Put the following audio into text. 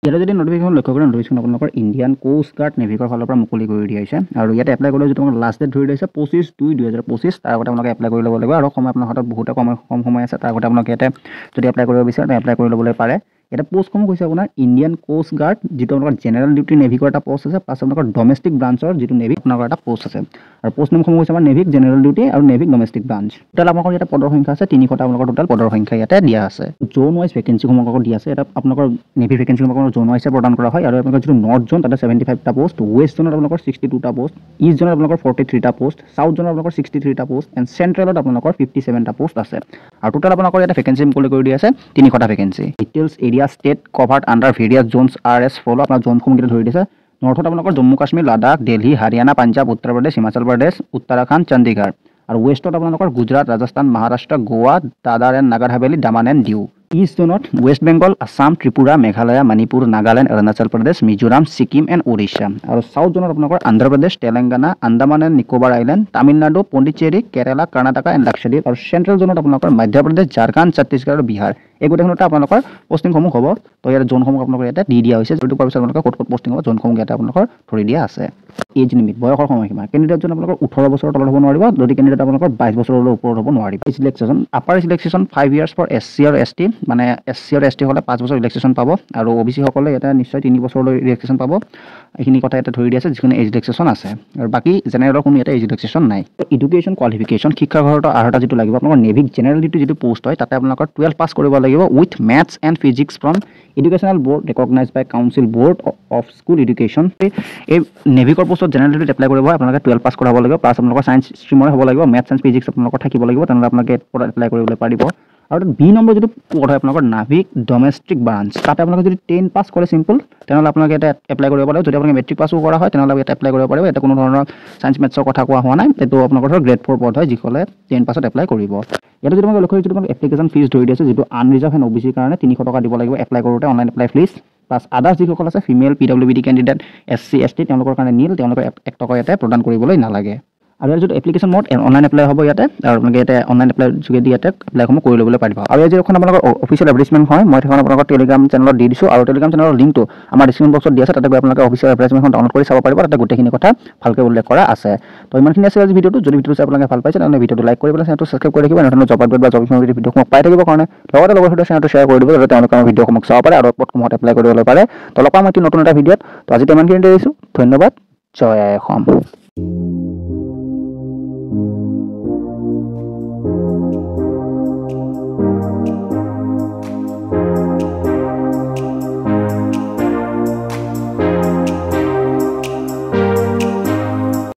ইয়াতে যদি নটিফিকেশ্যন লক্ষ্য কৰে নটিফিকেশ্যন আপোনালোকৰ ইণ্ডিয়ান কোষ্ট গাৰ্ড নেভিকৰ ফালৰ পৰা মুকলি কৰি দিয়া হৈছে আৰু ইয়াতে এপ্লাই কৰিবলৈ যিটো লাষ্ট ডেট ধৰি দিছে 25/2/2025 তাৰ আগতে আপোনালোকে এপ্লাই কৰি ল'ব লাগিব আৰু সময় আপোনাৰ হাতত বহুতে কম সময় আছে তাৰ আগতে আপোনালোকে ইয়াতে যদি এপ্লাই কৰিব বিচাৰে এপ্লাই কৰি ল'বলৈ পাৰে এটা পোষ্টসমূহ কৈছে আপোনাৰ ইণ্ডিয়ান কোষ্ট গাৰ্ড যিটো আপোনালোকৰ জেনেৰেল ডিউটি নেভিকৰ এটা পোষ্ট আছে প্লাছ আপোনালোকৰ ডমেষ্টিক ব্ৰাঞ্চৰ যিটো নেভি আপোনালোকৰ এটা পোষ্ট আছে আৰু পোষ্ট নেমসমূহ হৈছে আমাৰ নেভিক জেনেৰেল ডিউটি আৰু নেভিক ডমেষ্টিক ব্ৰাঞ্চ টোটাল আপোনালোকৰ ইয়াতে পদৰ সংখ্যা আছে 300টা আপোনালোকৰ টোটাল পদৰ সংখ্যা ইয়াতে দিয়া আছে জোন ৱাইজ ভেকেঞ্চিসমূহ আপোনালোকৰ দিয়া আছে এটা আপোনালোকৰ নেভি ভেকেঞ্চিসমূহ আপোনালোকৰ জোন ৱাইজে প্ৰদান কৰা হয় আৰু আপোনালোকৰ যিটো নৰ্থ জোন তাতে 75টা পোষ্ট ৱেষ্ট জোনত আপোনালোকৰ 62টা পোষ্ট ইষ্ট জোনত আপোনালোকৰ 43টা পোষ্ট সাউথ জোনত আপোনালোকৰ 63টা পোষ্ট এণ্ড চেণ্ট্ৰেলত আপোনালোকৰ 57টা পোষ্ট আছে আৰু টোটাল আপোনালোকৰ ইয়াতে ভেকেঞ্চি মুকলি কৰি দিয়া আছে 300টা vacancy details area state covered under various zones are as follow' আপোনাৰ জোনসমূহ কেইটা ধৰি দিছে নৰ্থত আপোনালোকৰ জম্মু কাশ্মীৰ লাডাখ দিল্লী হাৰিয়ানা পাঞ্জাৱ উত্তৰ প্ৰদেশ হিমাচল প্ৰদেশ উত্তৰাখণ্ড চণ্ডীগড় আৰু ৱেষ্টত আপোনালোকৰ Gujarat Rajasthan Maharashtra Goa Dadra and Nagar Haveli Daman and Diu east জোনত ৱেষ্ট বেংগল আছাম ত্ৰিপুৰা মেঘালয় মণিপুৰ নাগালেণ্ড অৰুণাচল প্ৰদেশ মিজোৰাম ছিকিম এণ্ড উৰিষ্যা আৰু সাউথ জোনত আপোনালোকৰ Andhra Pradesh Telangana Andaman and Nicobar island Tamil Nadu Pondicherry Kerala Karnataka and Lakshadweep আৰু চেণ্ট্ৰেল জোনত আপোনালোকৰ মধ্যপ্ৰদেশ ঝাৰখণ্ড ছত্তীশগড় আৰু বিহাৰ এই গোটেইখনতে আপোনালোকৰ পষ্টিংসমূহ হ'ব তো ইয়াত জোনসমূহ আপোনালোকৰ ইয়াতে দি দিয়া হৈছে যিটো পোৱাৰ পিছত আপোনালোকৰ ক'ত ক'ত পষ্টিং হ'ব জোনসমূহ ইয়াতে আপোনালোকৰ ধৰি দিয়া আছে এজ লিমিট বয়সৰ সময়সীমা কেণ্ডিডেটজন আপোনালোকৰ 18 বছৰৰ তলত হ'ব নোৱাৰিব যদি কেণ্ডিডেট আপোনালোকৰ 22 বছৰৰ ওপৰত হ'ব নোৱাৰিব relaxation upper relaxation 5 years for SC আৰু ST মানে SC আৰু ST হ'লে 5 বছৰ ৰিলেক্সেশ্যন পাব আৰু OBC সকলে এটা নিশ্চয় 3 বছৰলৈ ৰিলেক্সেশ্যন পাব এইখিনি কথা এটা ধৰি দিয়া আছে যিখিনি এজ ৰিলেক্সেশ্যন আছে আৰু বাকি জেনেৰেলৰ কোনো এটা এজ ৰিলেক্সেশ্যন নাই এডুকেশ্যন কোৱালিফিকেশ্যন শিক্ষাগত আৰ্হতা যিটো লাগিব আপোনালোকৰ নেভিক জেনেৰেল ডিউটি যিটো পোষ্ট হয় তাতে আপোনালোকৰ 12 পাছ কৰিব লাগিব with maths and physics from educational board recognized by council board of school education এই নেভিকৰ পোষ্টত জেনেৰেল ডিউটিত এপ্লাই কৰিব আপোনালোকে 12 পাছ কৰা হ'ব লাগিব প্লাছ আপোনালোকৰ সায়েন্স ষ্ট্ৰীমৰ হ'ব লাগিব মেথছ এণ্ড ফিজিক্স আপোনালোকৰ থাকিব লাগিব তেনেহ'লে আপোনালোকে এপ্লাই কৰিবলৈ পাৰিব আৰু বি নম্বৰ যিটো পদ হয় আপোনালোকৰ নাভিক ডমেষ্টিক ব্ৰাঞ্চ তাতে আপোনালোকে যদি 10 পাছ কৰে সিম্পল তেনেহ'লে আপোনালোকে এটা এপ্লাই কৰিব পাৰিব যদি আপোনালোকে মেট্ৰিক পাছো কৰা হয় তেনেহ'লে এটা এপ্লাই কৰিব পাৰিব এটা কোনো ধৰণৰ সায়েন্স মেথছৰ কথা কোৱা হোৱা নাই এইটো আপোনালোকৰ গ্ৰেড 4 পদ হয় যিসকলে 10 পাছত এপ্লাই কৰিব ইয়াতে যদি আপোনালোকে লক্ষ্য কৰিছে তোমালোকে এপ্লিকেশ্যন ফিজ ধৰি দিছে যিটো আনৰিজাৰ্ভ এণ্ড OBC কাৰণে 300 টকা দিব লাগিব এপ্লাই কৰোঁতে online apply fees plus others যিসকল আছে female PWBD candidate SC ST তেওঁলোকৰ কাৰণে নীল তেওঁলোকে 1 টকা ইয়াতে প্ৰদান কৰিবলৈ নালাগে আৰু ইয়াৰ যিটো এপ্লিকেশ্যন মোড অনলাইন এপ্লাই হ'ব ইয়াতে আৰু আপোনালোকে ইয়াতে অনলাইন এপ্লাই যোগেদি ইয়াতে এপ্লাইসমূহ কৰি ল'বলৈ পাৰিব আৰু এই যিখন আপোনালোকৰ অফিচিয়েল এডভাৰটাইজমেণ্ট হয় মই সেইখন আপোনালোকৰ টেলিগ্ৰাম চেনেলত দি দিছোঁ আৰু টেলিগ্ৰাম চেনেলৰ লিংকটো আমাৰ ডিছক্ৰিপশ্যন বক্সত দি আছে তাতে গৈ আপোনালোকে অফিচিয়েল এডভাৰটাইজমেণ্টখন ডাউনলোড কৰি চাব পাৰিব তাতে গোটেইখিনি কথা ভালকৈ উল্লেখ কৰা আছে তো ইমানখিনি আছে আজি ভিডিঅ'টো যদি ভিডিঅ'টো চাই আপোনালোকে ভাল পাইছে তেনেহ'লে ভিডিঅ'টো লাইক কৰি পেলাই চেনেলটো ছাবস্ক্ৰাইব কৰি ৰাখিব এনেধৰণৰ জব আপডেট বা জব ইনফৰ্মেটিভ ভিডিঅ'সমূহ পাই থাকিবৰ কাৰণে লগতে লগৰ সৈতে চেনেলটো শ্বেয়াৰ কৰি দিব যাতে তেওঁলোকে আমাৰ ভিডিঅ'সমূহ চাব পাৰে আৰু পদসমূহত এপ্লাই কৰিবলৈ পাৰে তো লগ পাম নতুন এটা ভিডিঅ'ত তো আজি ইমানখিনি এৰিছোঁ ধন্যবাদ জয় আই অসম